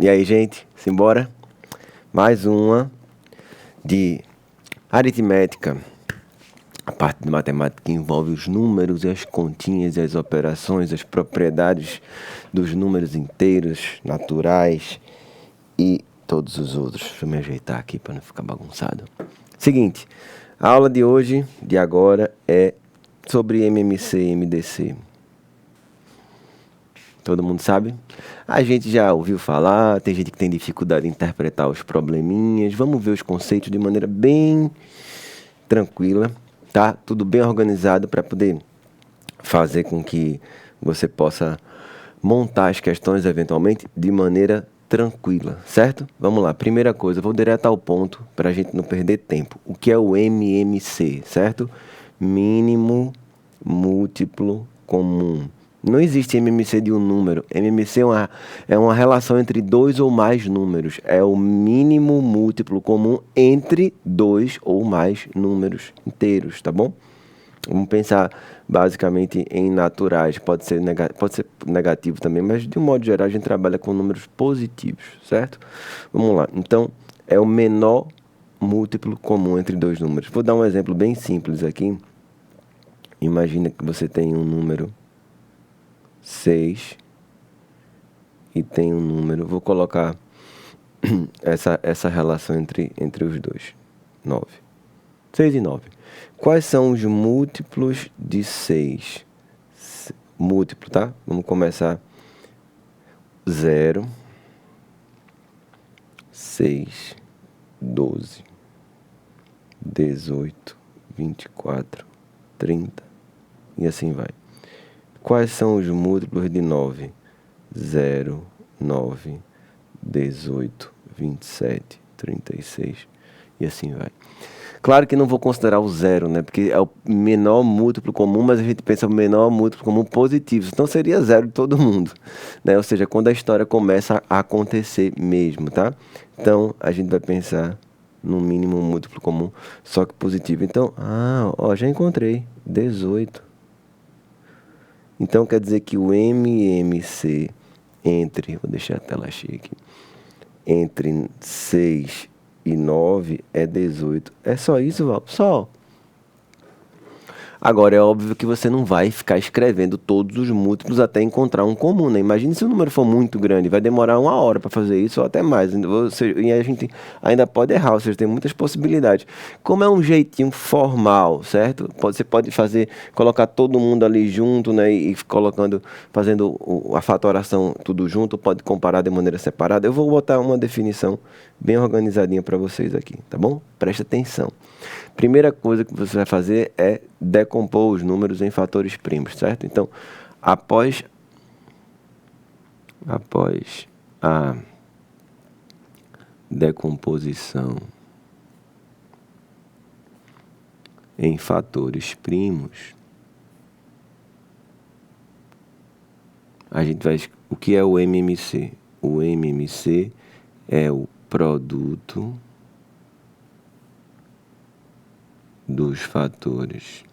E aí, gente, simbora? Mais uma de aritmética. A parte de matemática que envolve os números e as continhas e as operações, as propriedades dos números inteiros, naturais e todos os outros. Deixa eu me ajeitar aqui para não ficar bagunçado. Seguinte, a aula de hoje, de agora, é sobre MMC e MDC. Todo mundo sabe? A gente já ouviu falar, tem gente que tem dificuldade em interpretar os probleminhas. Vamos ver os conceitos de maneira bem tranquila, tá? Tudo bem organizado para poder fazer com que você possa montar as questões eventualmente de maneira tranquila, certo? Vamos lá, primeira coisa, vou direto ao ponto para a gente não perder tempo. O que é o MMC, certo? Mínimo múltiplo comum. Não existe MMC de um número. MMC é uma relação entre dois ou mais números. É o mínimo múltiplo comum entre dois ou mais números inteiros, tá bom? Vamos pensar basicamente em naturais. Pode ser negativo também, mas de um modo geral a gente trabalha com números positivos, certo? Vamos lá. Então, é o menor múltiplo comum entre dois números. Vou dar um exemplo bem simples aqui. Imagina que você tem um número 6 e tem um número, vou colocar essa relação entre os dois, 9. 6 e 9. Quais são os múltiplos de 6? Múltiplo, tá? Vamos começar. 0, 6, 12, 18, 24, 30 e assim vai. Quais são os múltiplos de 9? 0, 9, 18, 27, 36 e assim vai. Claro que não vou considerar o 0, né? Porque é o menor múltiplo comum, mas a gente pensa o menor múltiplo comum positivo. Então seria 0 de todo mundo, né? Ou seja, quando a história começa a acontecer mesmo, tá? Então a gente vai pensar no mínimo múltiplo comum, só que positivo. Então, já encontrei, 18. Então, quer dizer que o MMC vou deixar a tela cheia aqui, entre 6 e 9 é 18. É só isso, Val? Só. Agora, é óbvio que você não vai ficar escrevendo todos os múltiplos até encontrar um comum, né? Imagine se o número for muito grande, vai demorar 1 hora para fazer isso ou até mais. E a gente ainda pode errar, ou seja, tem muitas possibilidades. Como é um jeitinho formal, certo? Você pode colocar todo mundo ali junto, né? E fazendo a fatoração tudo junto, pode comparar de maneira separada. Eu vou botar uma definição bem organizadinha para vocês aqui, tá bom? Presta atenção. Primeira coisa que você vai fazer é decompor os números em fatores primos, certo? Então, após a decomposição em fatores primos, a gente vai... O que é o MMC? O MMC é o produto dos fatores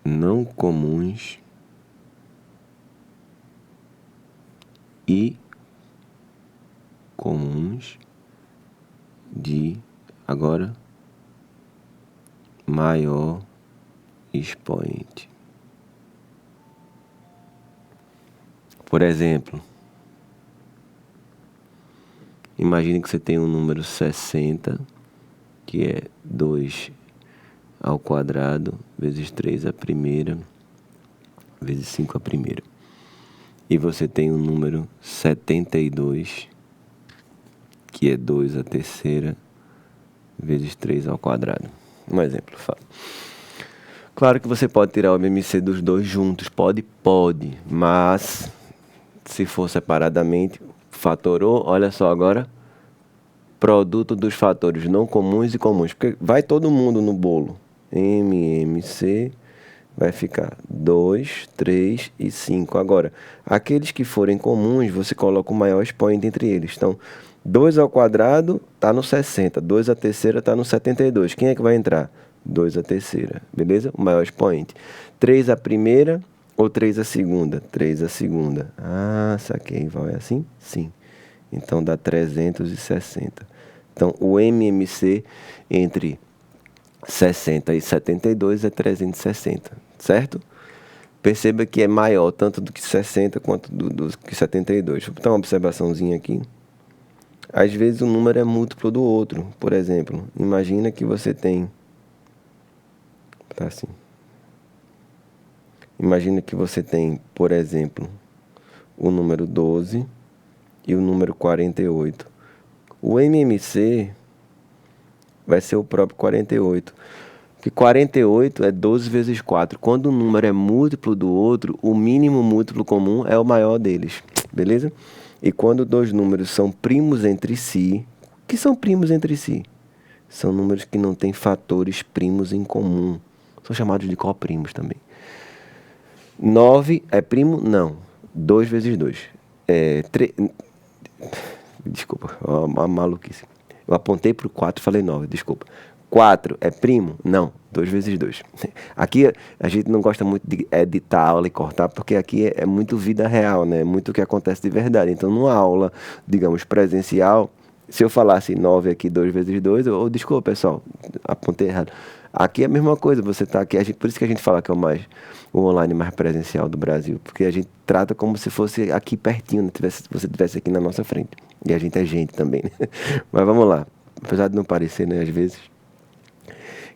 não comuns e comuns de, agora, maior expoente. Por exemplo, imagine que você tem um número 60, que é 2 ao quadrado, vezes 3 a primeira, vezes 5 a primeira. E você tem um número 72, que é 2 a terceira, vezes 3 ao quadrado. Um exemplo, fala. Claro que você pode tirar o MMC dos dois juntos, pode, mas se for separadamente, fatorou, olha só agora, produto dos fatores não comuns e comuns, porque vai todo mundo no bolo. MMC vai ficar 2, 3 e 5. Agora, aqueles que forem comuns, você coloca o maior expoente entre eles. Então, 2 ao quadrado está no 60, 2 à terceira está no 72. Quem é que vai entrar? 2 à terceira, beleza? O maior expoente. 3 à primeira Ou 3 a segunda? 3 a segunda. Ah, saquei. Vai assim? Sim. Então dá 360. Então o MMC entre 60 e 72 é 360, certo? Perceba que é maior tanto do que 60 quanto do que 72. Deixa eu botar uma observaçãozinha aqui. Às vezes o número é múltiplo do outro. Por exemplo, imagina que você tem... Tá assim. Imagina que você tem, por exemplo, o número 12 e o número 48. O MMC vai ser o próprio 48. Porque 48 é 12 vezes 4. Quando um número é múltiplo do outro, o mínimo múltiplo comum é o maior deles. Beleza? E quando dois números são primos entre si, o que são primos entre si? São números que não têm fatores primos em comum. São chamados de coprimos também. 9 é primo? Não. 2 vezes 2. Desculpa, uma maluquice. Eu apontei para o 4 e falei 9, desculpa. 4 é primo? Não. 2 vezes 2. Aqui a gente não gosta muito de editar a aula e cortar, porque aqui é muito vida real, né? Muito o que acontece de verdade. Então, numa aula, digamos, presencial, se eu falasse 9 aqui, 2 vezes 2, ou desculpa, pessoal, apontei errado. Aqui é a mesma coisa, você está aqui, por isso que a gente fala que é o online mais presencial do Brasil, porque a gente trata como se fosse aqui pertinho, né? Você estivesse aqui na nossa frente. E a gente é gente também, né? Mas vamos lá. Apesar de não parecer, né, às vezes,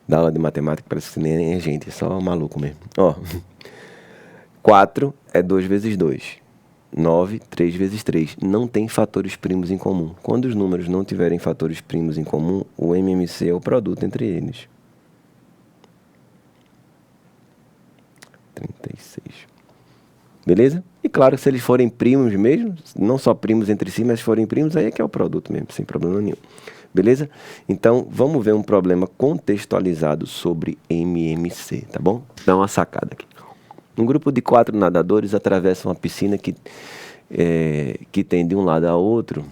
da aula de matemática parece que nem é gente, é só maluco mesmo. Ó, 4 é 2 vezes 2. 9, 3 vezes 3. Não tem fatores primos em comum. Quando os números não tiverem fatores primos em comum, o MMC é o produto entre eles. 36. Beleza? E claro, se eles forem primos mesmo, não só primos entre si, mas forem primos, aí é que é o produto mesmo, sem problema nenhum. Beleza? Então, vamos ver um problema contextualizado sobre MMC, tá bom? Dá uma sacada aqui. Um grupo de 4 nadadores atravessa uma piscina que tem de um lado a outro,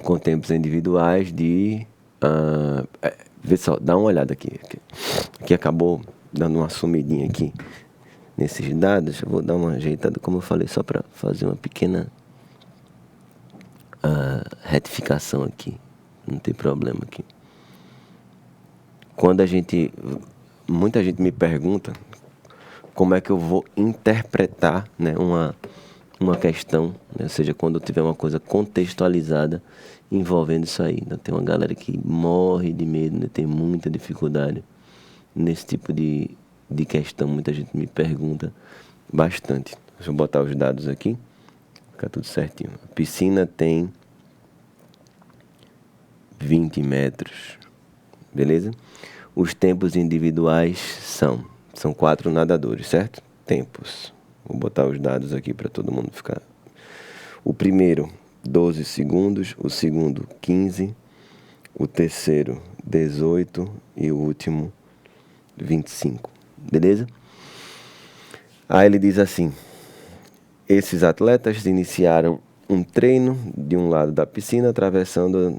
com tempos individuais de... vê só, dá uma olhada aqui. Aqui acabou dando uma sumidinha aqui nesses dados. Eu vou dar uma ajeitada, como eu falei, só para fazer uma pequena retificação aqui. Não tem problema aqui. Quando muita gente me pergunta como é que eu vou interpretar, né, uma questão, né? Ou seja, quando eu tiver uma coisa contextualizada envolvendo isso aí. Então, tem uma galera que morre de medo, né? Tem muita dificuldade nesse tipo de questão. Muita gente me pergunta bastante. Deixa eu botar os dados aqui, fica tudo certinho. A piscina tem 20 metros, beleza? Os tempos individuais são 4 nadadores, certo? Tempos. Vou botar os dados aqui para todo mundo ficar. O primeiro, 12 segundos. O segundo, 15. O terceiro, 18. E o último, 25. Beleza? Aí ele diz assim: esses atletas iniciaram um treino de um lado da piscina, atravessando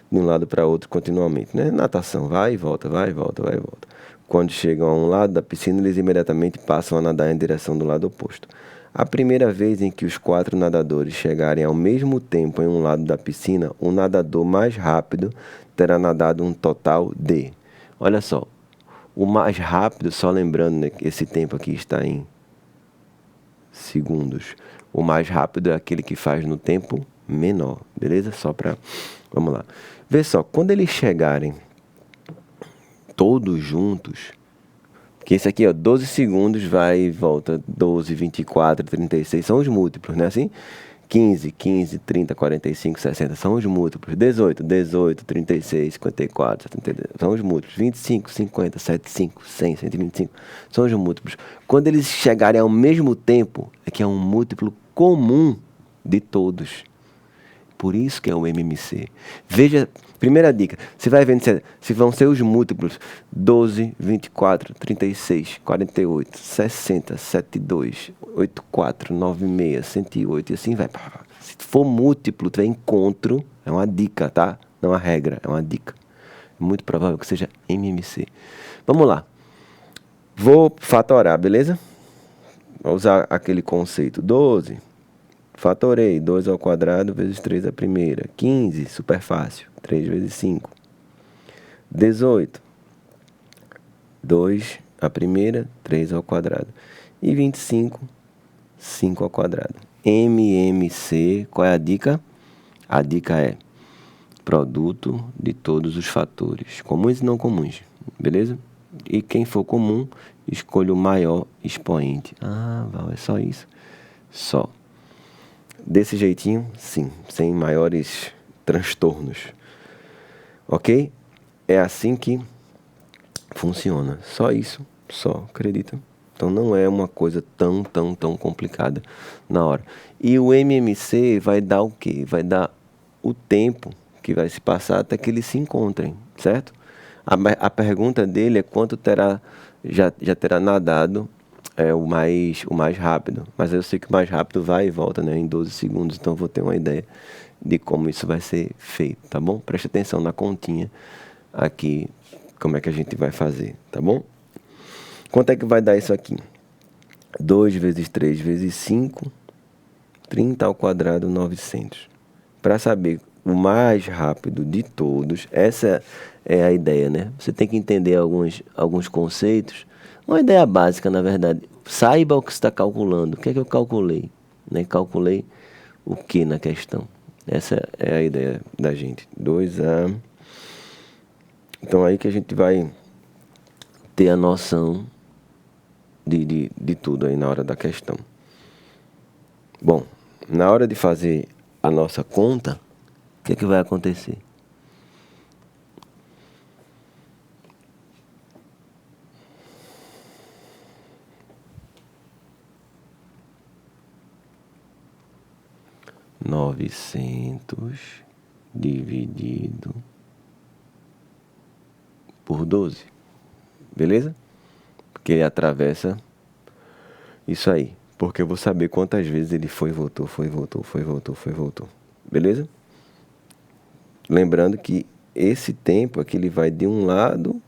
de um lado para outro continuamente, né? Natação, vai e volta, vai e volta, vai e volta. Quando chegam a um lado da piscina, eles imediatamente passam a nadar em direção do lado oposto. A primeira vez em que os 4 nadadores chegarem ao mesmo tempo em um lado da piscina, o nadador mais rápido terá nadado um total de... Olha só, o mais rápido, só lembrando, né, que esse tempo aqui está em segundos. O mais rápido é aquele que faz no tempo menor, beleza? Só para... Vamos lá. Vê só, quando eles chegarem todos juntos, que esse aqui, ó, 12 segundos, vai e volta, 12, 24, 36, são os múltiplos, né, assim? 15, 15, 30, 45, 60, são os múltiplos. 18, 18, 36, 54, 72, são os múltiplos. 25, 50, 75, 100, 125, são os múltiplos. Quando eles chegarem ao mesmo tempo, é que é um múltiplo comum de todos. Por isso que é o MMC. Veja, primeira dica, você vai vendo se vão ser os múltiplos 12, 24, 36, 48, 60, 72, 84, 96, 108 e assim vai. Se for múltiplo, tiver encontro, é uma dica, tá? Não é uma regra, é uma dica. É muito provável que seja MMC. Vamos lá. Vou fatorar, beleza? Vou usar aquele conceito. 12, fatorei. 2 ao quadrado vezes 3 a primeira. 15, super fácil. 3 vezes 5. 18, 2 a primeira, 3 ao quadrado. E 25, 5 ao quadrado. MMC, qual é a dica? A dica é produto de todos os fatores, comuns e não comuns, beleza? E quem for comum, escolha o maior expoente. Ah, Val, é só isso? Só. Desse jeitinho, sim, sem maiores transtornos. Ok? É assim que funciona. Só isso, só, acredita? Então não é uma coisa tão complicada na hora. E o MMC vai dar o quê? Vai dar o tempo que vai se passar até que eles se encontrem, certo? A pergunta dele é quanto terá, já terá nadado o mais rápido. Mas eu sei que o mais rápido vai e volta, né, em 12 segundos, então eu vou ter uma ideia de como isso vai ser feito, tá bom? Preste atenção na continha aqui, como é que a gente vai fazer, tá bom? Quanto é que vai dar isso aqui? 2 vezes 3 vezes 5, 30 ao quadrado, 900. Para saber o mais rápido de todos, essa é a ideia, né? Você tem que entender alguns conceitos. Uma ideia básica, na verdade. Saiba o que você está calculando. O que é que eu calculei? Né? Calculei o que na questão? Essa é a ideia da gente. 2A. Então aí que a gente vai ter a noção de tudo aí na hora da questão. Bom, na hora de fazer a nossa conta, o que é que vai acontecer? Novecentos dividido por 12. Beleza? Porque ele atravessa isso aí. Porque eu vou saber quantas vezes ele foi, voltou. Beleza? Lembrando que esse tempo aqui ele vai de um lado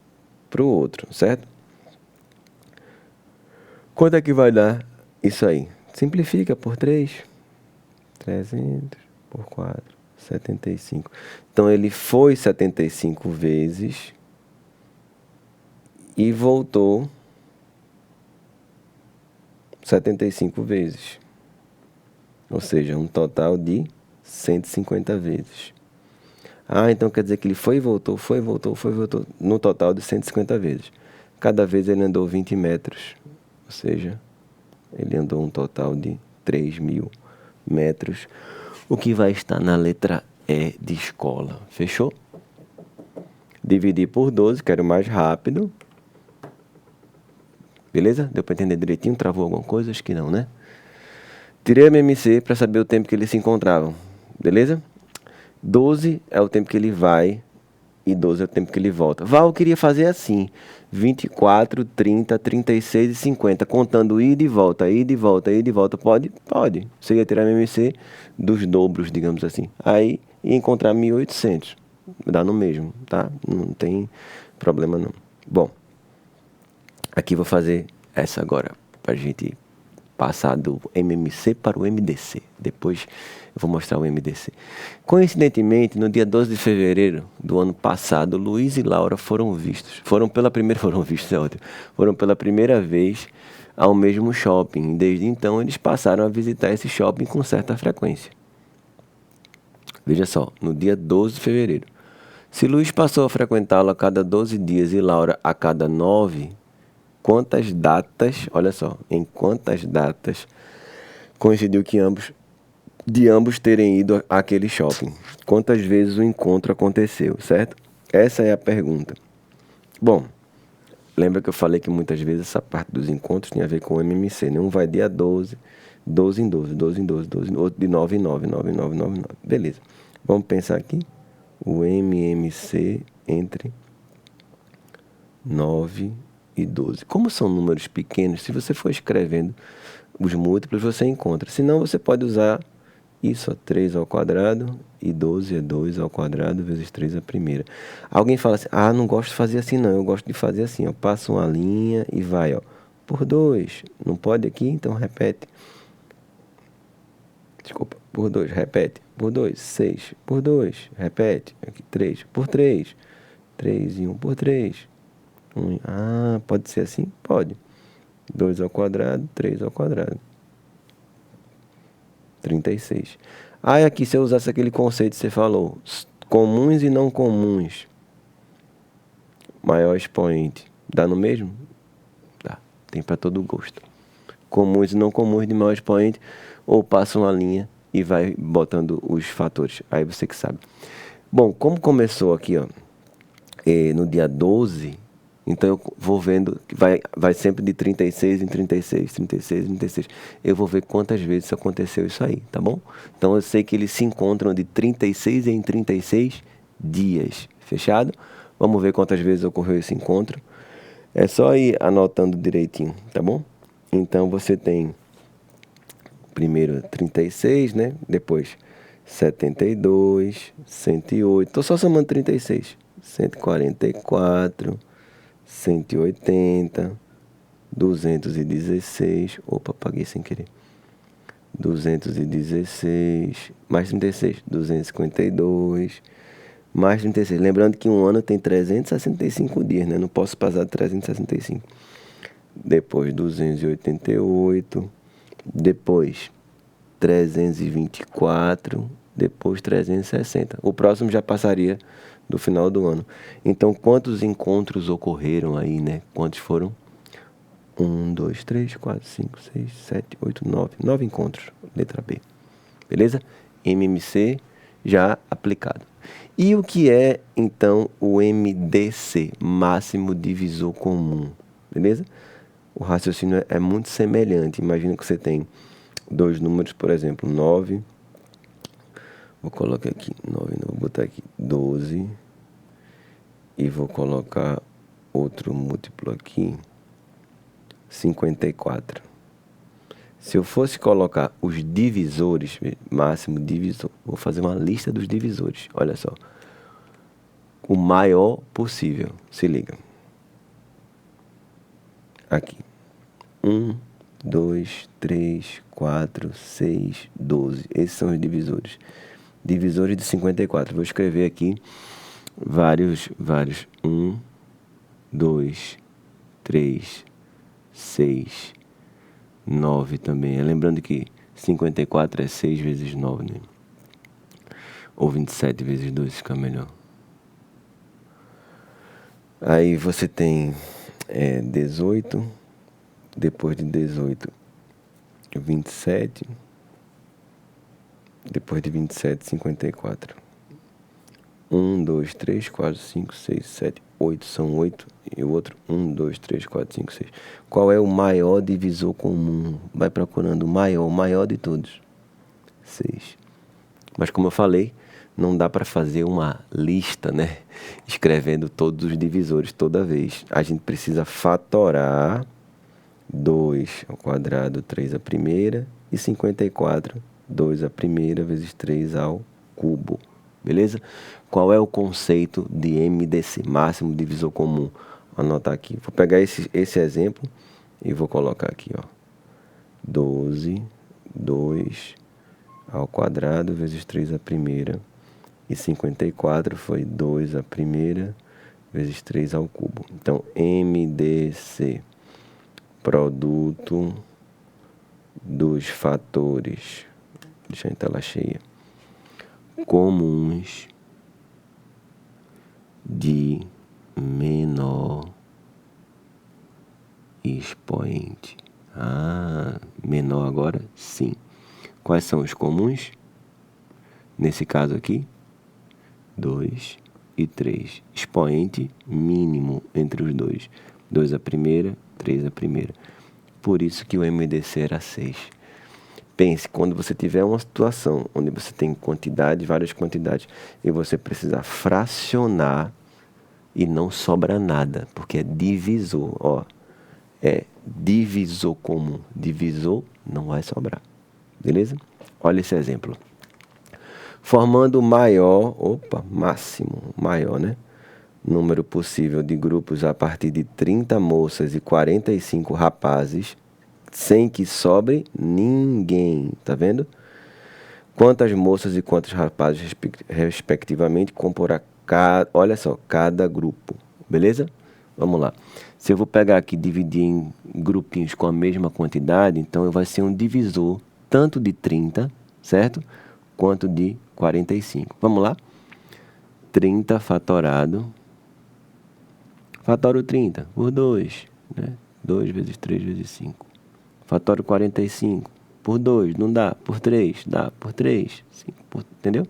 para o outro, certo? Quanto é que vai dar isso aí? Simplifica por 3. 300 por 4. 75. Então ele foi 75 vezes e voltou 75 vezes. Ou seja, um total de 150 vezes. Ah, então quer dizer que ele foi e voltou, no total de 150 vezes. Cada vez ele andou 20 metros. Ou seja, ele andou um total de 3.000 metros. O que vai estar na letra E de escola. Fechou? Dividir por 12, quero mais rápido. Beleza? Deu para entender direitinho? Travou alguma coisa? Acho que não, né? Tirei a MMC para saber o tempo que eles se encontravam. Beleza? 12 é o tempo que ele vai e 12 é o tempo que ele volta. Val queria fazer assim: 24, 30, 36 e 50, contando ida e volta, ida e volta, ida e volta. Pode? Pode. Você ia tirar a MMC dos dobros, digamos assim. Aí ia encontrar 1.800. Dá no mesmo, tá? Não tem problema não. Bom, aqui vou fazer essa agora, pra gente passar do MMC para o MDC. Depois eu vou mostrar o MDC. Coincidentemente, no dia 12 de fevereiro do ano passado, Luiz e Laura foram pela primeira vez ao mesmo shopping. Desde então, eles passaram a visitar esse shopping com certa frequência. Veja só, no dia 12 de fevereiro. Se Luiz passou a frequentá-lo a cada 12 dias e Laura a cada 9, quantas datas, olha só, em quantas datas coincidiu que ambos terem ido àquele shopping? Quantas vezes o encontro aconteceu, certo? Essa é a pergunta. Bom, lembra que eu falei que muitas vezes essa parte dos encontros tinha a ver com o MMC, né? Um vai dia 12, 12 em 12, 12 em 12, 12, outro de 9 em 9, 9 em 9, 9 em 9. Beleza. Vamos pensar aqui. O MMC entre 9 e 12. Como são números pequenos, se você for escrevendo os múltiplos, você encontra. Se não, você pode usar isso, 3 ao quadrado, e 12 é 2 ao quadrado vezes 3 a primeira. Alguém fala assim: ah, não gosto de fazer assim não, eu gosto de fazer assim, ó. Passa uma linha e vai, ó. por 2. Não pode aqui, então repete. Desculpa, por 2, repete. Por 2, 6. Por 2, repete. Aqui, 3. Por 3. 3 e 1 por 3. Ah, pode ser assim? Pode. 2 ao quadrado, 3 ao quadrado. 36. Aí aqui, se eu usasse aquele conceito que você falou, comuns e não comuns, maior expoente, dá no mesmo? Dá. Tem para todo gosto. Comuns e não comuns de maior expoente, ou passa uma linha e vai botando os fatores. Aí você que sabe. Bom, como começou aqui, ó, no dia 12, então eu vou vendo que vai sempre de 36 em 36, 36 em 36. Eu vou ver quantas vezes aconteceu isso aí, tá bom? Então eu sei que eles se encontram de 36 em 36 dias. Fechado? Vamos ver quantas vezes ocorreu esse encontro. É só ir anotando direitinho, tá bom? Então você tem primeiro 36, né? Depois 72, 108. Tô só somando 36. 144, 180, 216. Opa, apaguei sem querer. 216, mais 36, 252, mais 36. Lembrando que um ano tem 365 dias, né? Não posso passar de 365. Depois 288, depois 324, depois 360. O próximo já passaria do final do ano. Então, quantos encontros ocorreram aí, né? Quantos foram? 1, 2, 3, 4, 5, 6, 7, 8, 9. 9 encontros, letra B. Beleza? MMC já aplicado. E o que é, então, o MDC? Máximo divisor comum. Beleza? O raciocínio é muito semelhante. Imagina que você tem dois números, por exemplo, 9. Vou colocar aqui 9, não, vou botar aqui 12. E vou colocar outro múltiplo aqui, 54. Se eu fosse colocar os divisores, máximo divisor, vou fazer uma lista dos divisores. Olha só. O maior possível. Se liga. Aqui. 1, 2, 3, 4, 6, 12. Esses são os divisores. Divisores de 54. Vou escrever aqui vários. 1, 2, 3, 6, 9 também. Lembrando que 54 é 6 vezes 9, né? Ou 27 vezes 2 fica melhor. Aí você tem 18, depois de 18, 27, depois de 27, 54. 1, 2, 3, 4, 5, 6, 7, 8, são 8. E o outro, 1, 2, 3, 4, 5, 6. Qual é o maior divisor comum? Vai procurando o maior de todos. 6. Mas como eu falei, não dá para fazer uma lista, né? Escrevendo todos os divisores toda vez. A gente precisa fatorar 2 ao quadrado, 3 à primeira, e 54, 2 à primeira vezes 3 ao cubo. Beleza? Qual é o conceito de MDC? Máximo divisor comum. Vou anotar aqui. Vou pegar esse exemplo e vou colocar aqui, ó. 12, 2 ao quadrado vezes 3 à primeira. E 54 foi 2 à primeira vezes 3 ao cubo. Então, MDC, produto dos fatores, deixa em tela cheia, comuns de menor expoente. Menor agora? Sim. Quais são os comuns? Nesse caso aqui, 2 e 3. Expoente mínimo entre os dois. 2 à primeira, 3 à primeira. Por isso que o MDC era 6. Pense, quando você tiver uma situação onde você tem quantidade, várias quantidades, e você precisa fracionar e não sobra nada, porque é divisor, ó. É divisor comum. Divisor não vai sobrar. Beleza? Olha esse exemplo. Formando máximo, maior, né? número possível de grupos a partir de 30 moças e 45 rapazes, sem que sobre ninguém, tá vendo? Quantas moças e quantos rapazes, respectivamente, comporá olha só, cada grupo, beleza? Vamos lá. Se eu vou pegar aqui e dividir em grupinhos com a mesma quantidade, então vai ser um divisor tanto de 30, certo? Quanto de 45. Vamos lá? 30 fatorado. Fatório 30 por 2, né? 2 vezes 3 vezes 5. Fatório 45 por 2, não dá. Por 3, dá. Por 3, 5, entendeu?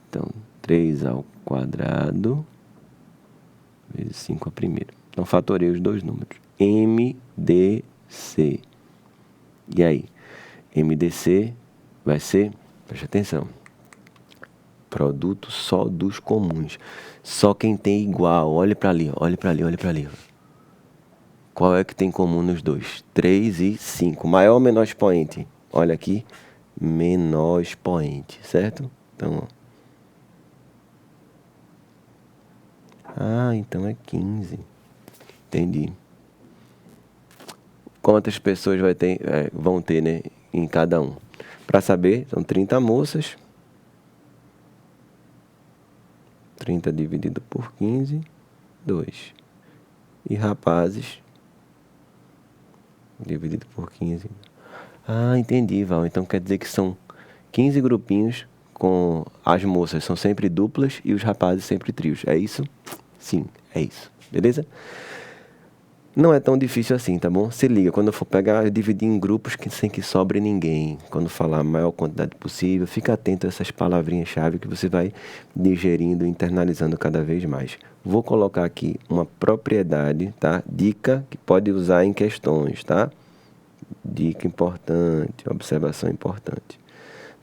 Então, 3 ao quadrado vezes 5 a primeira. Então, fatorei os dois números. MDC. E aí? MDC vai ser, preste atenção, produto só dos comuns. Só quem tem igual. Olha para ali, olha para ali, olha para ali. Qual é que tem comum nos dois? 3 e 5. Maior ou menor expoente? Olha aqui. Menor expoente, certo? Então, ó. Ah, então é 15. Entendi. Quantas pessoas vão ter, né, em cada um? Para saber, são 30 moças. 30 dividido por 15, 2. E rapazes, dividido por 15. Ah, entendi, Val. Então quer dizer que são 15 grupinhos com as moças são sempre duplas e os rapazes sempre trios. É isso? Sim, é isso. Beleza? Não é tão difícil assim, tá bom? Se liga, quando eu for pegar, eu dividi em grupos sem que sobre ninguém. Quando falar a maior quantidade possível, fica atento a essas palavrinhas-chave que você vai digerindo, internalizando cada vez mais. Vou colocar aqui uma propriedade, tá? Dica que pode usar em questões, tá? Dica importante, observação importante.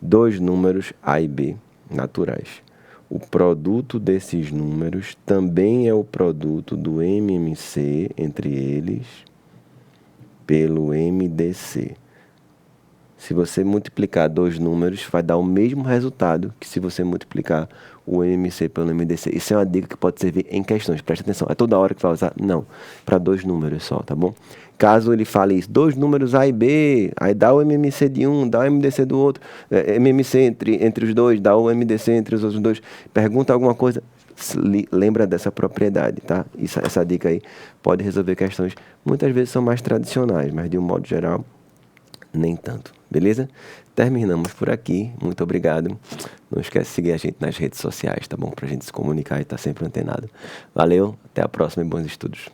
2 números A e B naturais. O produto desses números também é o produto do MMC entre eles pelo MDC. Se você multiplicar 2 números, vai dar o mesmo resultado que se você multiplicar o MMC pelo MDC. Isso é uma dica que pode servir em questões. Presta atenção. É toda hora que vai usar? Não. Para 2 números só, tá bom? Caso ele fale isso, 2 números A e B, aí dá o MMC de um, dá o MDC do outro, MMC entre os dois, dá o MDC entre os outros dois. Pergunta alguma coisa, lembra dessa propriedade, tá? Essa dica aí pode resolver questões. Muitas vezes são mais tradicionais, mas de um modo geral, nem tanto. Beleza? Terminamos por aqui. Muito obrigado. Não esquece de seguir a gente nas redes sociais, tá bom? Pra gente se comunicar e estar sempre antenado. Valeu, até a próxima e bons estudos.